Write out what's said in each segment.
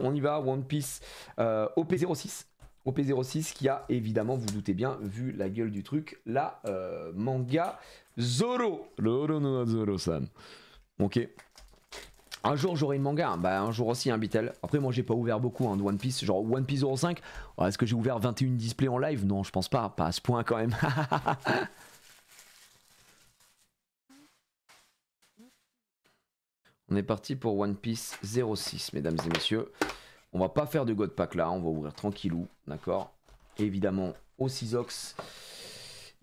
On y va, One Piece OP06. OP06 qui a évidemment, vous doutez bien, vu la gueule du truc, la manga Zoro. Roro no Zoro-san. Ok. Un jour j'aurai une manga, bah un jour aussi un Bitel. Après moi j'ai pas ouvert beaucoup de One Piece, genre One Piece 05. Est-ce que j'ai ouvert 21 displays en live? Non je pense pas à ce point quand même. On est parti pour One Piece 06 mesdames et messieurs. On va pas faire de God Pack là, on va ouvrir tranquillou, d'accord. Évidemment au Sizox.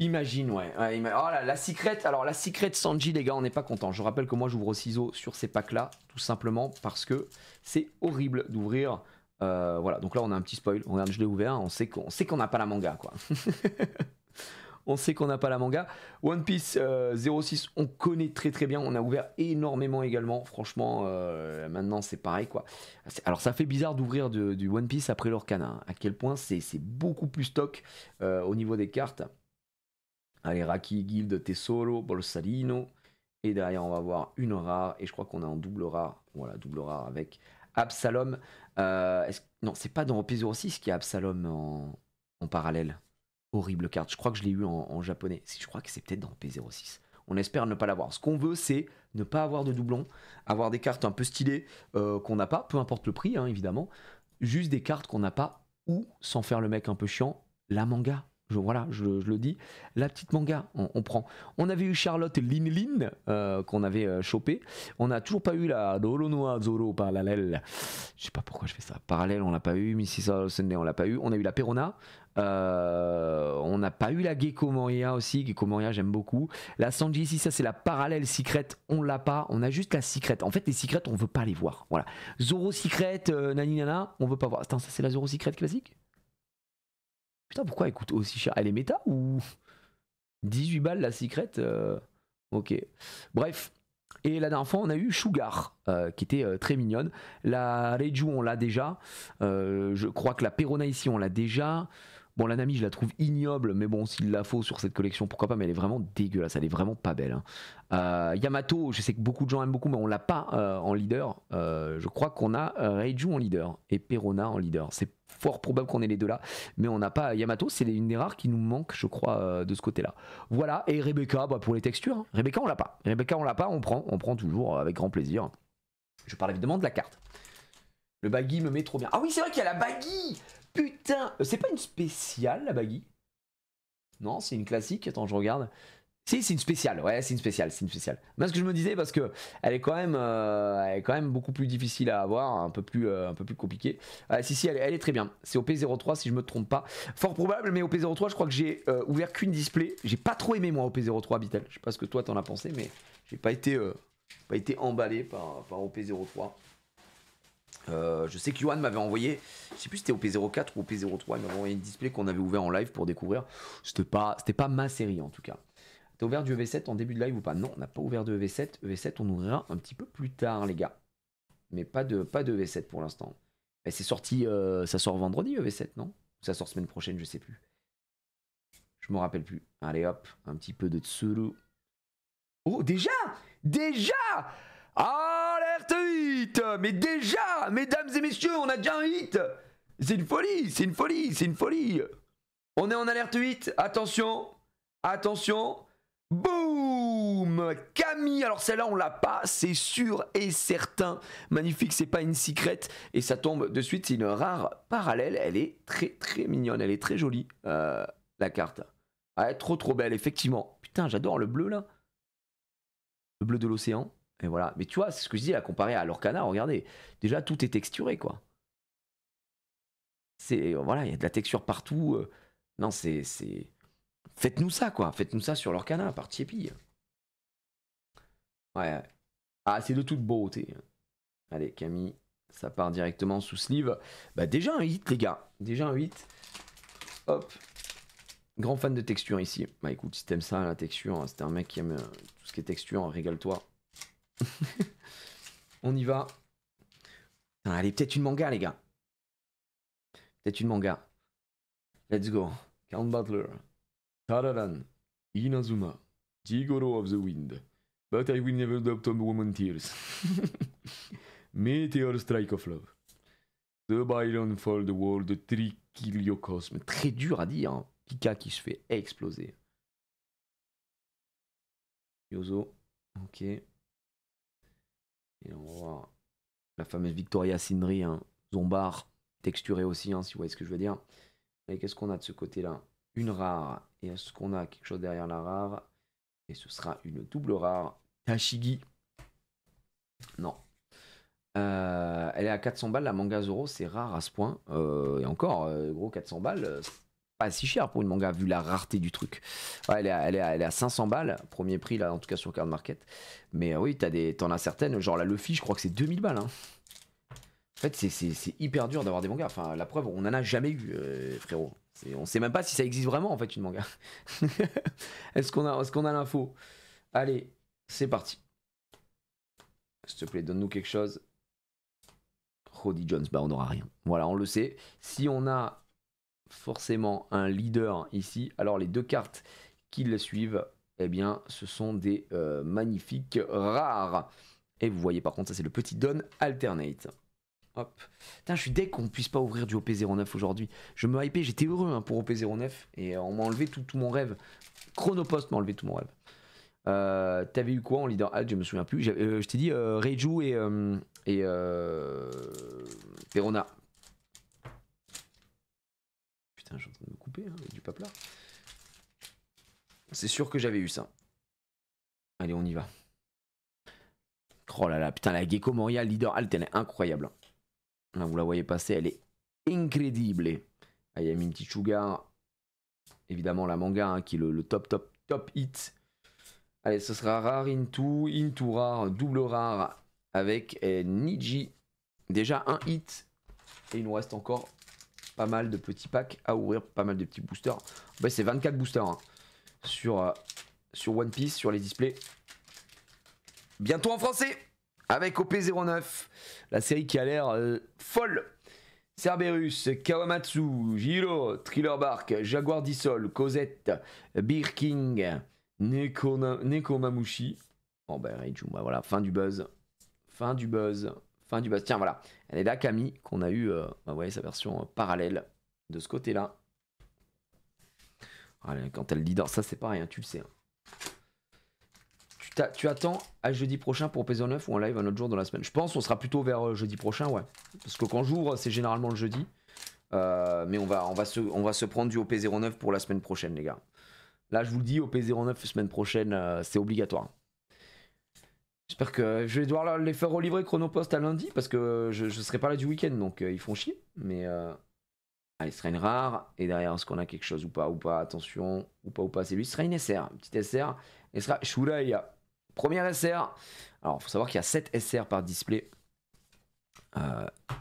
Imagine, ouais. Oh là, la secret, alors la secret Sanji, les gars, on n'est pas content. Je rappelle que moi, j'ouvre au ciseau sur ces packs-là, tout simplement parce que c'est horrible d'ouvrir. Voilà, donc là, on a un petit spoil. Regarde, je l'ai ouvert. On sait qu'on n'a pas la manga, quoi. On sait qu'on n'a pas la manga. One Piece 06, on connaît très très bien. On a ouvert énormément également. Franchement, maintenant, c'est pareil, quoi. Alors, ça fait bizarre d'ouvrir du One Piece après l'Orcana. Hein. À quel point c'est beaucoup plus stock au niveau des cartes. Allez, Raki, Guild, Tesoro, Bolsalino. Et derrière, on va avoir une rare. Et je crois qu'on est en double rare. Voilà, double rare avec Absalom. Non, c'est pas dans OP06 qu'il y a Absalom en parallèle. Horrible carte. Je crois que je l'ai eu en japonais. Je crois que c'est peut-être dans OP06. On espère ne pas l'avoir. Ce qu'on veut, c'est ne pas avoir de doublons. Avoir des cartes un peu stylées qu'on n'a pas. Peu importe le prix, hein, évidemment. Juste des cartes qu'on n'a pas. Ou, sans faire le mec un peu chiant, la manga. Voilà, je le dis, la petite manga, on prend. On avait eu Charlotte Lin qu'on avait chopé. On n'a toujours pas eu la Doronoa Zoro parallèle. Je sais pas pourquoi je fais ça. Parallèle, on l'a pas eu. Missisa Sunday, on l'a pas eu. On a eu la Perona. On n'a pas eu la Gecko Moria aussi. Gecko Moria, j'aime beaucoup. La Sanji ici, ça c'est la parallèle secret. On l'a pas. On a juste la secret. En fait, les secrets, on veut pas les voir. Voilà. Zoro secret, nani nana, on veut pas voir. Attends, ça c'est la Zoro secret classique. Putain, pourquoi elle coûte aussi cher? Elle est méta ou 18 balles la secret? Ok. Bref. Et la dernière fois, on a eu Sugar, qui était très mignonne. La Reiju, on l'a déjà. Je crois que la Perona ici, on l'a déjà. Bon, la Nami, je la trouve ignoble, mais bon, s'il la faut sur cette collection, pourquoi pas, mais elle est vraiment dégueulasse, elle est vraiment pas belle. Hein. Yamato, je sais que beaucoup de gens aiment beaucoup, mais on l'a pas en leader. Je crois qu'on a Reiju en leader et Perona en leader. C'est fort probable qu'on ait les deux là, mais on n'a pas Yamato, c'est une des rares qui nous manque, je crois, de ce côté-là. Voilà, et Rebecca, bah, pour les textures, hein. Rebecca, on l'a pas. Rebecca, on l'a pas, on prend toujours avec grand plaisir. Je parle évidemment de la carte. Le baggy me met trop bien. Ah oui, c'est vrai qu'il y a la baggy. Putain, c'est pas une spéciale la baggy? Non, c'est une classique. Attends, je regarde. Si, c'est une spéciale. Ouais, c'est une spéciale, c'est une spéciale. Mais ce que je me disais, parce que elle est quand même beaucoup plus difficile à avoir, un peu plus compliquée. Si, elle est très bien. C'est OP03 si je me trompe pas. Fort probable, mais OP03, je crois que j'ai ouvert qu'une display. J'ai pas trop aimé moi OP03 Bitel. Je sais pas ce que toi t'en as pensé, mais j'ai pas été emballé par OP03. Je sais que Johan m'avait envoyé, je sais plus si c'était OP04 ou OP03, il m'avait envoyé une display qu'on avait ouvert en live pour découvrir. C'était pas ma série en tout cas. T'as ouvert du EV7 en début de live ou pas? Non, on n'a pas ouvert de EV7. EV7, on ouvrira un petit peu plus tard, les gars. Mais pas de EV7 pour l'instant. C'est sorti, ça sort vendredi EV7, non? Ça sort semaine prochaine, je sais plus. Je me rappelle plus. Allez hop, un petit peu de Tsuru. Oh, déjà! Alerte hit! Mais déjà, mesdames et messieurs, on a déjà un hit! C'est une folie, c'est une folie, c'est une folie! On est en alerte 8, attention, attention, boum! Camille, alors celle-là on l'a pas, c'est sûr et certain. Magnifique, c'est pas une secret et ça tombe de suite, c'est une rare parallèle. Elle est très très mignonne, elle est très jolie, la carte. Elle est trop belle, effectivement. Putain, j'adore le bleu là. Le bleu de l'océan. Et voilà. Mais tu vois, c'est ce que je dis là, comparé à l'Orcana, regardez. Déjà, tout est texturé, quoi. Voilà, il y a de la texture partout. Non, c'est. Faites-nous ça, quoi. Faites-nous ça sur l'Orcana, par Tiepi. Ouais. Ah, c'est de toute beauté. Allez, Camille, ça part directement sous sleeve. Bah, déjà un hit, les gars. Déjà un hit. Hop. Grand fan de texture ici. Bah, écoute, si t'aimes ça, la texture, c'était un mec qui aime tout ce qui est texture, régale-toi. On y va. Allez, peut-être une manga, les gars. Peut-être une manga. Let's go. Count Butler. Tararan. Inazuma. Jigoro of the Wind. But I will never adopt a woman tears. Meteor Strike of Love. The Byron Fall, The Wall, The Trichiliocosme. Très dur à dire. Hein. Pika qui se fait exploser. Yozo. Ok. Et on va voir la fameuse Victoria Sindri. Hein. Zombar. Texturé aussi, hein, si vous voyez ce que je veux dire. Et qu'est-ce qu'on a de ce côté-là? Une rare. Et est-ce qu'on a quelque chose derrière la rare? Et ce sera une double rare. Tashigi. Non. Elle est à 400 balles, la manga Zoro, c'est rare à ce point. Et encore, gros, 400 balles, c'est pas si cher pour une manga, vu la rareté du truc. Ouais, elle est à 500 balles, premier prix, là, en tout cas sur Card Market. Mais oui, t'en as certaines, genre la Luffy, je crois que c'est 2000 balles. Hein. En fait, c'est hyper dur d'avoir des mangas. Enfin, la preuve, on en a jamais eu, frérot. On sait même pas si ça existe vraiment, en fait, une manga. Est-ce qu'on a l'info? Allez, c'est parti. S'il te plaît, donne-nous quelque chose. Roddy Jones, bah on n'aura rien. Voilà, on le sait. Si on a forcément un leader ici, alors les deux cartes qui le suivent, eh bien, ce sont des magnifiques rares. Et vous voyez, par contre, ça c'est le petit Don Alternate. Hop. Putain, je suis deg qu'on ne puisse pas ouvrir du OP09 aujourd'hui. Je me hypais, j'étais heureux hein, pour OP09 et on m'a enlevé tout mon rêve. Chronopost m'a enlevé tout mon rêve. T'avais eu quoi en leader alt? Je me souviens plus. Je t'ai dit Reiju et Perona. Putain, je suis en train de me couper hein, avec du paplard. C'est sûr que j'avais eu ça. Allez, on y va. Oh là là, putain, la Gecko Moria leader alt, elle est incroyable. Là, vous la voyez passer, elle est incroyable. Ah, il y a mis une petite Sugar. Évidemment, la manga hein, qui est le top hit. Allez, ce sera rare into rare, double rare avec Niji. Déjà un hit. Et il nous reste encore pas mal de petits packs à ouvrir, pas mal de petits boosters. Ouais, c'est 24 boosters hein, sur One Piece, sur les displays. Bientôt en français avec OP09. La série qui a l'air folle. Cerberus, Kawamatsu, Jiro, Thriller Bark, Jaguar Dissol, Cosette, Beer King, Nekomamushi. Bon ben Reiju, bah voilà, fin du buzz. Fin du buzz. Tiens voilà, elle est là Camille qu'on a eu, bah ouais, sa version parallèle de ce côté-là. Allez, quand elle dit dans ça c'est pareil, hein, tu le sais. Hein. Tu attends à jeudi prochain pour PZ9 ou en live un autre jour dans la semaine? Je pense qu'on sera plutôt vers jeudi prochain, ouais. Parce que quand j'ouvre, c'est généralement le jeudi. Mais on va se prendre du OP09 pour la semaine prochaine, les gars. Là, je vous le dis, OP09 semaine prochaine, c'est obligatoire. J'espère que je vais devoir les faire relivrer Chronopost à lundi parce que je serai pas là du week-end, donc ils font chier. Mais allez, ce sera une rare. Et derrière, est-ce qu'on a quelque chose ou pas? Attention, ou pas, c'est lui. Ce sera une SR, une petite SR. Et ce sera Shuraya. Première SR. Alors, il faut savoir qu'il y a 7 SR par display.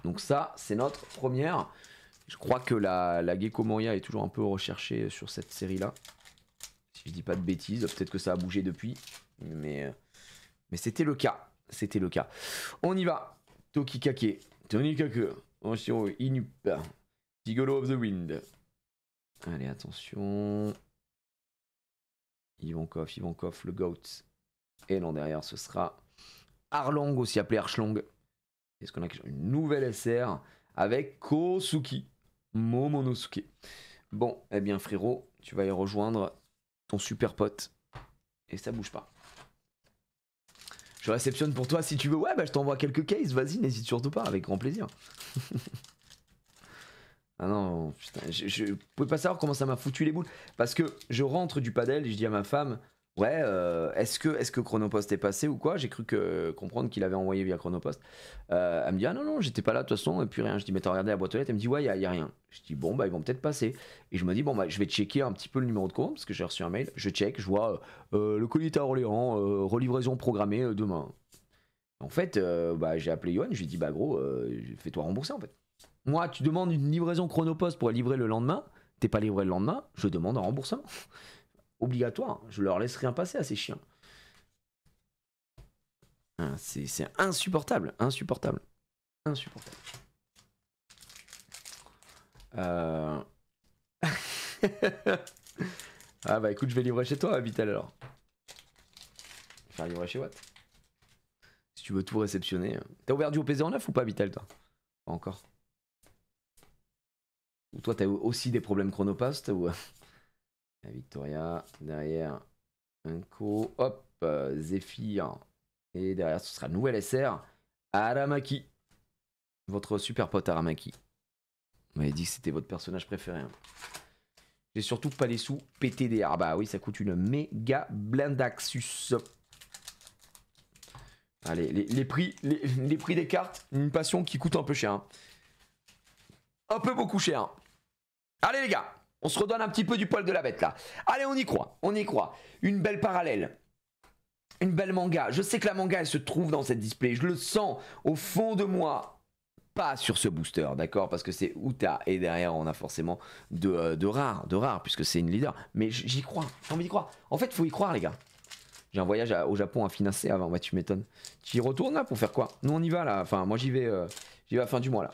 Donc ça, c'est notre première. Je crois que la Gecko Moria est toujours un peu recherchée sur cette série-là. Si je dis pas de bêtises, peut-être que ça a bougé depuis. Mais c'était le cas. C'était le cas. On y va. Tokikake. Tonikake. Oshiro Inup. Gigolo of the Wind. Allez, attention. Ivankov, le GOAT. Et non, derrière, ce sera Arlong, aussi appelé Archlong. Est-ce qu'on a une nouvelle SR avec Kosuki Momonosuke. Bon, eh bien, frérot, tu vas y rejoindre ton super pote. Et ça bouge pas. Je réceptionne pour toi si tu veux. Ouais, bah je t'envoie quelques cases. Vas-y, n'hésite surtout pas, avec grand plaisir. Ah non, putain, je pouvais pas savoir comment ça m'a foutu les boules. Parce que je rentre du padel et je dis à ma femme, ouais, est-ce que Chronopost est passé ou quoi? J'ai cru comprendre qu'il avait envoyé via Chronopost. Elle me dit, ah non, j'étais pas là de toute façon, et puis rien. Je dis, mais t'as regardé la boîte aux lettres? Elle me dit, ouais, y a rien. Je dis, bon, bah ils vont peut-être passer. Et je me dis, bon, bah je vais checker un petit peu le numéro de commande, parce que j'ai reçu un mail. Je check, je vois, le colis est à Orléans, relivraison programmée demain. En fait, bah j'ai appelé Yoann, je lui ai dit, bah gros, fais-toi rembourser en fait. Moi, tu demandes une livraison Chronopost pour livrer le lendemain, t'es pas livré le lendemain, je demande un remboursement. Obligatoire, je leur laisse rien passer à ces chiens. C'est insupportable. Ah bah écoute, je vais livrer chez toi, Vital alors. Je vais faire livrer chez Watt. Si tu veux tout réceptionner. T'as ouvert du OP09 ou pas, Vital, toi? Pas encore. Ou toi, t'as aussi des problèmes chronopost ou... La Victoria, derrière, Unco, hop, Zephyr. Et derrière, ce sera nouvel SR, Aramaki. Votre super pote Aramaki. Vous m'avez dit que c'était votre personnage préféré. Hein. J'ai surtout pas les sous PTDR. Ah bah oui, ça coûte une méga blindaxus. Allez, les prix des cartes, une passion qui coûte un peu cher. Hein. Un peu beaucoup cher. Hein. Allez les gars, on se redonne un petit peu du poil de la bête là. Allez, on y croit, on y croit. Une belle parallèle. Une belle manga. Je sais que la manga, elle se trouve dans cette display. Je le sens au fond de moi. Pas sur ce booster, d'accord? Parce que c'est Uta et derrière on a forcément de rares, puisque c'est une leader. Mais j'y crois, j'ai envie d'y croire. En fait, il faut y croire, les gars. J'ai un voyage au Japon à financer avant, bah tu m'étonnes. Tu y retournes là pour faire quoi? Nous on y va là, enfin moi j'y vais à la fin du mois là.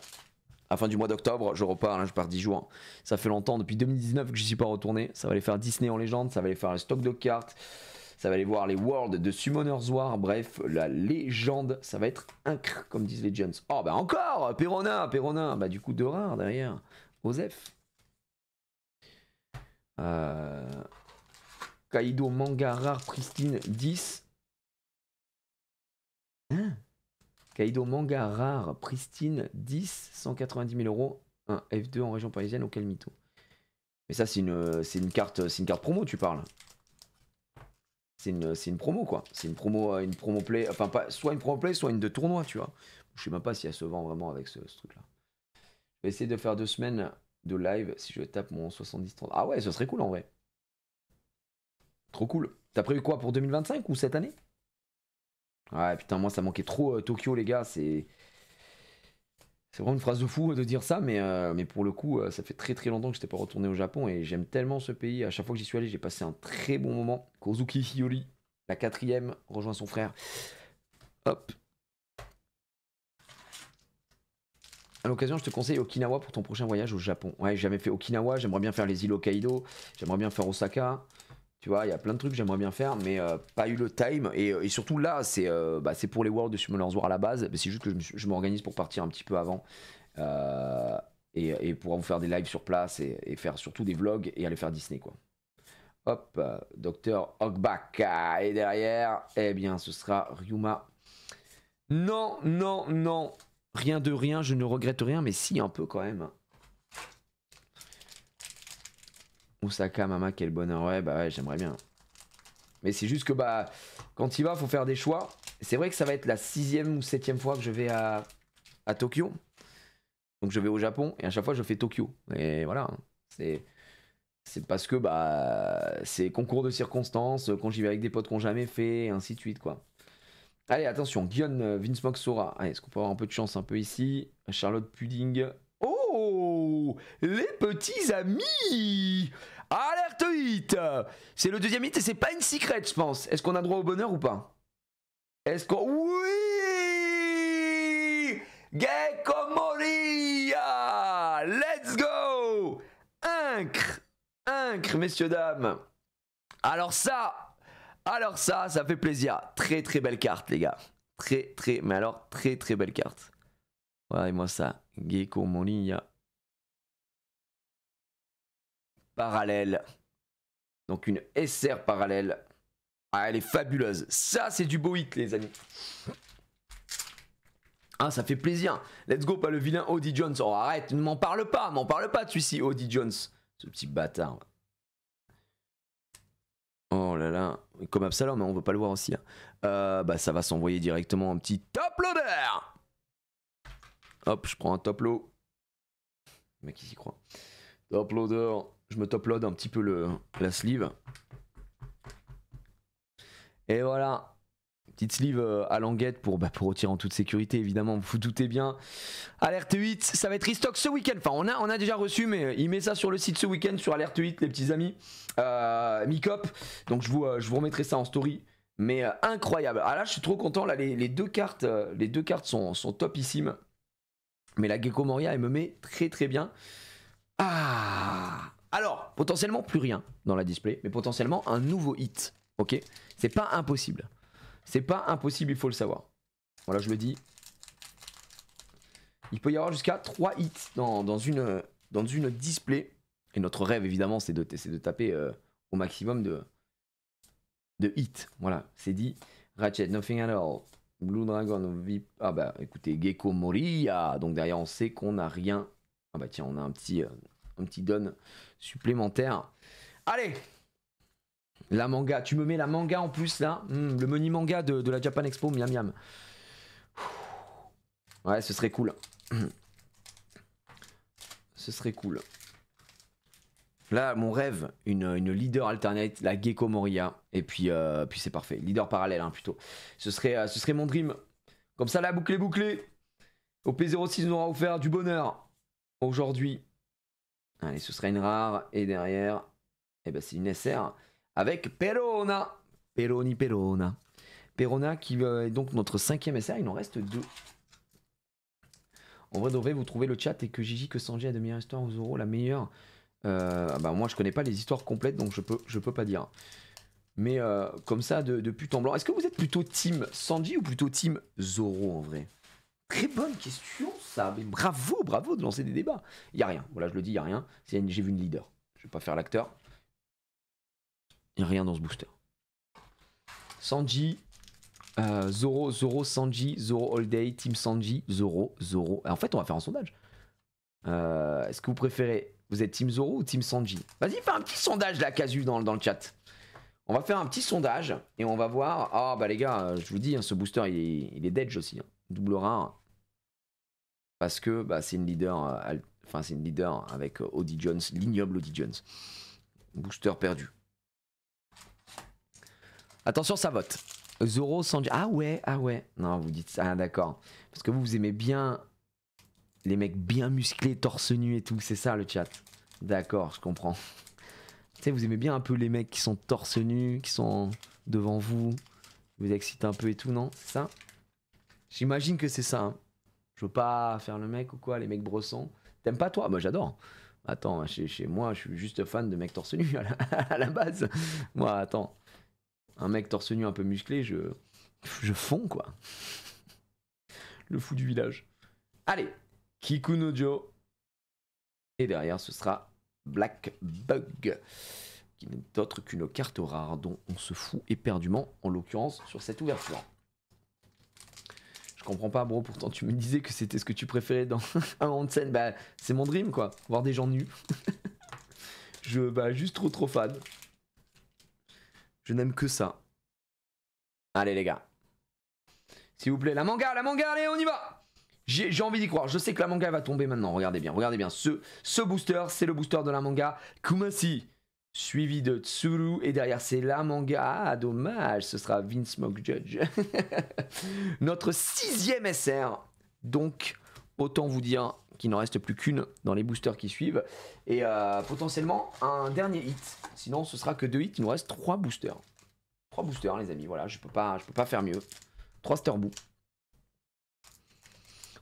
À la fin du mois d'octobre, je repars, là, je pars 10 jours. Ça fait longtemps, depuis 2019 que je suis pas retourné. Ça va aller faire Disney en légende, ça va aller faire le stock de cartes. Ça va aller voir les Worlds de Summoner's War, bref, la légende, ça va être incre, comme disent les Jones. Oh bah encore, Perona, bah du coup de rare derrière, Osef. Kaido manga rare pristine 10. Hein? Kaido manga rare pristine 10, 190 000 euros, un F2 en région parisienne, auquel mytho. Mais ça c'est une carte promo tu parles. C'est une promo quoi, c'est une promo play, enfin pas, soit une promo play, soit une de tournoi tu vois. Je sais même pas si elle se vend vraiment avec ce truc là. Je vais essayer de faire 2 semaines de live si je tape mon 70-30. Ah ouais, ce serait cool en vrai. Trop cool. T'as prévu quoi pour 2025 ou cette année? Ouais putain moi ça manquait trop Tokyo les gars, c'est vraiment une phrase de fou de dire ça, mais pour le coup, ça fait très longtemps que je n'étais pas retourné au Japon et j'aime tellement ce pays. À chaque fois que j'y suis allé, j'ai passé un très bon moment. Kozuki Hiyori, la 4ème, rejoint son frère. Hop. À l'occasion, je te conseille Okinawa pour ton prochain voyage au Japon. Ouais, j'ai jamais fait Okinawa, j'aimerais bien faire les îles Hokkaido, j'aimerais bien faire Osaka. Tu vois, il y a plein de trucs que j'aimerais bien faire, mais pas eu le time. Et surtout là, c'est pour les Worlds de Summoner's War à la base. C'est juste que je m'organise pour partir un petit peu avant. Et pouvoir vous faire des lives sur place et faire surtout des vlogs et aller faire Disney, quoi. Hop, Dr. Ogbaka. Et derrière, eh bien, ce sera Ryuma. Non, non, non. Rien de rien, je ne regrette rien, mais si, un peu quand même. Osaka, Mama, quel bonheur. Ouais, bah ouais, j'aimerais bien. Mais c'est juste que bah, quand il va, faut faire des choix. C'est vrai que ça va être la 6ème ou 7ème fois que je vais à Tokyo. Donc je vais au Japon et à chaque fois je fais Tokyo. Et voilà, c'est parce que bah c'est concours de circonstances, quand j'y vais avec des potes qu'on jamais fait, et ainsi de suite quoi. Allez, attention, Gion, Vince Moxora. Allez, est-ce qu'on peut avoir un peu de chance un peu ici? Charlotte Pudding. Oh, les petits amis! Alerte hit! C'est le 2ème hit et c'est pas une secret, je pense. Est-ce qu'on a droit au bonheur ou pas? Est-ce qu'on... Oui! Gecko Moria! Let's go! Incre! Incre, messieurs, dames. Alors ça, ça fait plaisir. Très belle carte, les gars. Mais alors, très belle carte. Regardez-moi ça. Gecko Moria. Parallèle. Donc une SR parallèle. Ah, elle est fabuleuse. Ça, c'est du beau hit, les amis. Ah, ça fait plaisir. Let's go, pas le vilain Odie Jones. Oh, arrête, ne m'en parle pas de celui-ci, Odie Jones. Ce petit bâtard. Oh là là. Comme Absalom, mais on veut pas le voir aussi. Hein. Bah, ça va s'envoyer directement un petit top loader. Hop, je prends un top load. Le mec, il s'y croit. Top loader. Je me top load un petit peu la sleeve. Et voilà. Petite sleeve à languette pour retirer en toute sécurité, évidemment, vous vous doutez bien. Alerte 8, ça va être restock ce week-end. Enfin, on a déjà reçu, mais il met ça sur le site ce week-end sur Alerte 8, les petits amis. Micop. Donc, je vous remettrai ça en story. Mais incroyable. Ah là, je suis trop content. Là, les deux cartes sont topissimes. Mais la Gecko Moria, elle me met très bien. Ah! Alors, potentiellement plus rien dans la display, mais potentiellement un nouveau hit. Ok? C'est pas impossible. C'est pas impossible, il faut le savoir. Voilà, je le dis. Il peut y avoir jusqu'à 3 hits dans une dans une display. Et notre rêve, évidemment, c'est de taper au maximum de hits. Voilà, c'est dit. Ratchet, Nothing at All. Blue Dragon, VIP. Ah bah écoutez, Gecko Moria. Donc derrière, on sait qu'on n'a rien. Ah bah tiens, on a un petit don supplémentaire. Allez! La manga, tu me mets la manga en plus là, le menu manga de la Japan Expo, miam miam. Ouais, ce serait cool. Ce serait cool. Là, mon rêve, une leader alternate, la Gecko Moria, et puis c'est parfait. Leader parallèle, hein, plutôt. Ce serait mon dream. Comme ça, la boucle est bouclée. OP06 nous aura offert du bonheur aujourd'hui. Allez, ce serait une rare, et derrière, eh ben, c'est une SR. Avec Perona. Perona. Perona qui est donc notre 5e SR. Il en reste 2. En vrai, devrait vous trouver le chat et que Gigi, que Sanji a de meilleures histoires aux Zoro, la meilleure. Bah moi, je connais pas les histoires complètes, donc je peux pas dire. Mais comme ça, de but en blanc. Est-ce que vous êtes plutôt team Sanji ou plutôt team Zoro en vrai? Très bonne question ça. Mais bravo de lancer des débats. Il y a rien. Voilà, je le dis, il y a rien. J'ai vu une leader. Je vais pas faire l'acteur. Il n'y a rien dans ce booster. Sanji, Zoro, Sanji, Zoro All Day, Team Sanji, Zoro. En fait, on va faire un sondage. Est-ce que vous préférez, vous êtes Team Zoro ou Team Sanji? Vas-y, fais un petit sondage là, Casu, dans le chat. On va faire un petit sondage et on va voir. Ah bah les gars, je vous dis, hein, ce booster il est dead aussi. Hein. Double rare. Parce que bah, c'est une leader. C'est une leader avec Odie Jones, l'ignoble Odie Jones. Booster perdu. Attention, ça vote. Zoro, Sanji. Ah ouais. Non, vous dites ça, ah, d'accord. Parce que vous aimez bien les mecs bien musclés, torse nu et tout. C'est ça le chat. D'accord, je comprends. Tu sais, vous aimez bien un peu les mecs qui sont torse nu, qui sont devant vous. Vous excitent un peu et tout, non? C'est ça? J'imagine que c'est ça. Hein. Je veux pas faire le mec ou quoi, les mecs brossants. T'aimes pas toi? Moi j'adore. Attends, chez moi, je suis juste fan de mecs torse nu à la base. Moi, attends. Un mec torse nu un peu musclé, je fonds quoi. Le fou du village. Allez, Kikunojo. Et derrière, ce sera Black Bug, qui n'est autre qu'une carte rare dont on se fout éperdument, en l'occurrence sur cette ouverture. Je comprends pas, bro, pourtant tu me disais que c'était ce que tu préférais dans un onsen. Bah, c'est mon dream quoi, voir des gens nus. Juste trop fan. Je n'aime que ça. Allez les gars. S'il vous plaît, la manga, allez, on y va. J'ai envie d'y croire. Je sais que la manga va tomber maintenant. Regardez bien. Ce booster, c'est le booster de la manga Kumasi. Suivi de Tsuru. Et derrière, c'est la manga. Ah, dommage. Ce sera Vince Smoke Judge. Notre 6e SR. Donc, autant vous dire qu'il n'en reste plus qu'une dans les boosters qui suivent. Et potentiellement, un dernier hit. Sinon, ce sera que 2 hits. Il nous reste 3 boosters. 3 boosters, les amis. Voilà, je peux pas faire mieux. 3 Sterboo.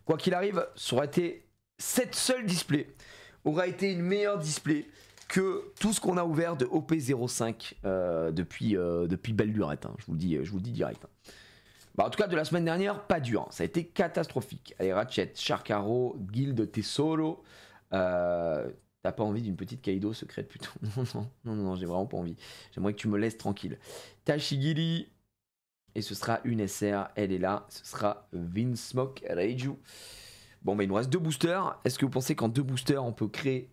Quoi qu'il arrive, ça aurait été cette seule display aura été une meilleure display que tout ce qu'on a ouvert de OP05 depuis belle lurette. Hein, je vous le dis direct. Hein. Bah, en tout cas, de la semaine dernière, pas dur. Hein, ça a été catastrophique. Allez, Ratchet, Sharkaro, Guild Tesoro. T'as pas envie d'une petite Kaido secrète plutôt? Non, j'ai vraiment pas envie. J'aimerais que tu me laisses tranquille. Tashigiri. Et ce sera une SR, elle est là. Ce sera Vinsmoke Reiju. Bon, bah, il nous reste 2 boosters. Est-ce que vous pensez qu'en 2 boosters, on peut créer...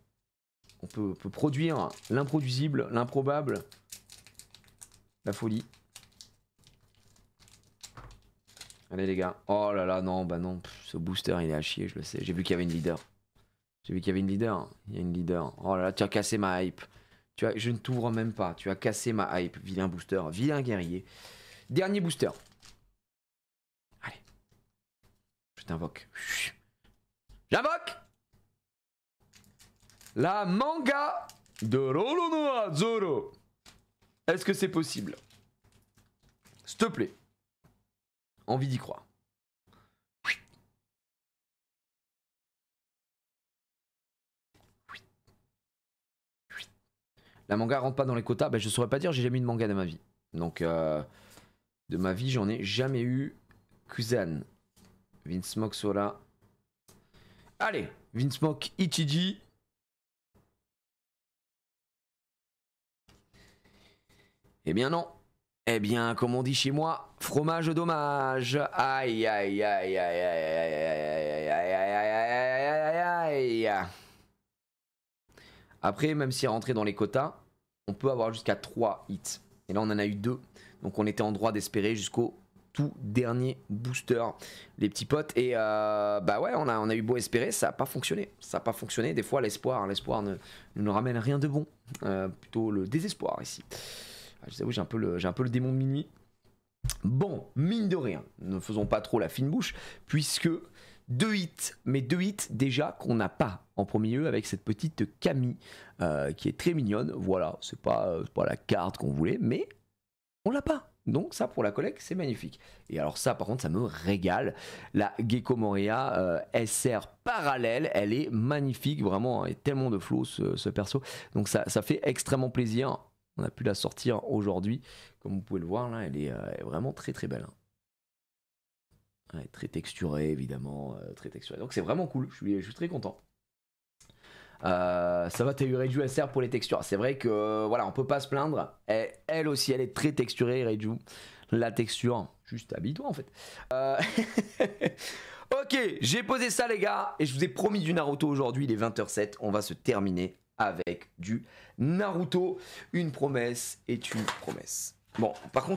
On peut produire l'improduisible, l'improbable, la folie? Allez les gars. Oh là là, non, bah non. Ce booster, il est à chier, je le sais. J'ai vu qu'il y avait une leader. Il y a une leader. Oh là là, tu as cassé ma hype. Je ne t'ouvre même pas. Tu as cassé ma hype. Vilain booster, vilain guerrier. Dernier booster. Allez. Je t'invoque. J'invoque la manga de Roronoa Zoro. Est-ce que c'est possible? S'il te plaît. Envie d'y croire. La manga rentre pas dans les quotas. Ben, je saurais pas dire, j'ai jamais eu de manga de ma vie. Donc, de ma vie, j'en ai jamais eu. Kuzan. Vinsmoke Sora. Allez, Vinsmoke Ichiji. Eh bien non. Eh bien, comme on dit chez moi, fromage dommage. Aïe, aïe, aïe, aïe, aïe, aïe, aïe, aïe, aïe, aïe, aïe, aïe. Après, même si rentré dans les quotas, on peut avoir jusqu'à 3 hits. Et là, on en a eu 2. Donc, on était en droit d'espérer jusqu'au tout dernier booster, les petits potes. Et bah ouais, on a eu beau espérer, ça n'a pas fonctionné. Ça n'a pas fonctionné. Des fois, l'espoir ne nous ramène rien de bon. Plutôt le désespoir ici. Je vous avoue, j'ai un peu le démon de minuit. Bon, mine de rien, ne faisons pas trop la fine bouche, puisque 2 hits, mais 2 hits déjà qu'on n'a pas en premier lieu avec cette petite Camille qui est très mignonne. Voilà, c'est pas la carte qu'on voulait, mais on l'a pas. Donc ça pour la collecte c'est magnifique. Et alors ça par contre ça me régale. La Gecko Moria SR parallèle, elle est magnifique, vraiment, il y a tellement de flow ce perso. Donc ça fait extrêmement plaisir. On a pu la sortir aujourd'hui. Comme vous pouvez le voir là, elle est vraiment très très belle. Ouais, très texturée évidemment, très texturée. Donc c'est vraiment cool, je suis très content. Ça va, t'as eu Reiju SR pour les textures. C'est vrai que voilà, on peut pas se plaindre. Elle aussi, elle est très texturée, Reiju. La texture, juste habille-toi en fait. Ok, j'ai posé ça les gars, et je vous ai promis du Naruto aujourd'hui. Il est 20h07, on va se terminer avec du Naruto. Une promesse est une promesse. Bon, par contre.